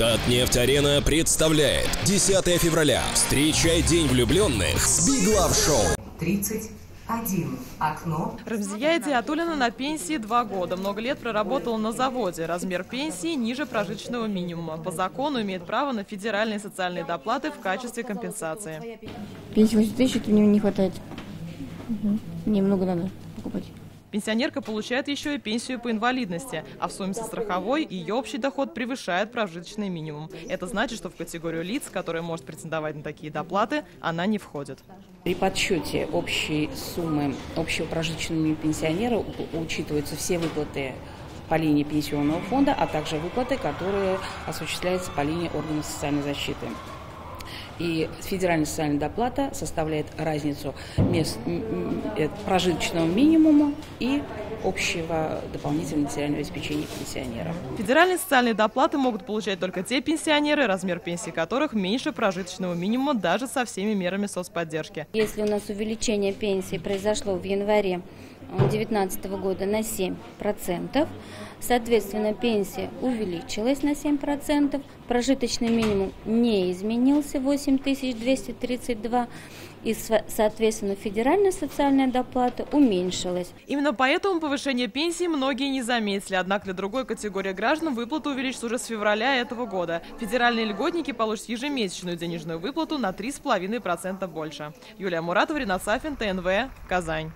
Татнефть-арена представляет 10 февраля. Встречай День влюбленных с Big Love Show. 31. Окно. Рамзия Идиатуллина на пенсии 2 года. Много лет проработала на заводе. Размер пенсии ниже прожиточного минимума. По закону имеет право на федеральные социальные доплаты в качестве компенсации. Пенсии 8 тысяч, это мне не хватает. Мне много надо покупать. Пенсионерка получает еще и пенсию по инвалидности, а в сумме со страховой ее общий доход превышает прожиточный минимум. Это значит, что в категорию лиц, которая может претендовать на такие доплаты, она не входит. При подсчете общей суммы общего прожиточного минимума пенсионера учитываются все выплаты по линии пенсионного фонда, а также выплаты, которые осуществляются по линии органов социальной защиты. И федеральная социальная доплата составляет разницу прожиточного минимума и общего дополнительного материального обеспечения пенсионеров. Федеральные социальные доплаты могут получать только те пенсионеры, размер пенсии которых меньше прожиточного минимума даже со всеми мерами соцподдержки. Если у нас увеличение пенсии произошло в январе 2019 года на 7%, соответственно, пенсия увеличилась на 7%, прожиточный минимум не изменился, 8232, и, соответственно, федеральная социальная доплата уменьшилась. Именно поэтому повышение пенсии многие не заметили. Однако для другой категории граждан выплата увеличится уже с февраля этого года. Федеральные льготники получат ежемесячную денежную выплату на 3,5% больше. Юлия Муратова, Ринат Сафин, ТНВ, Казань.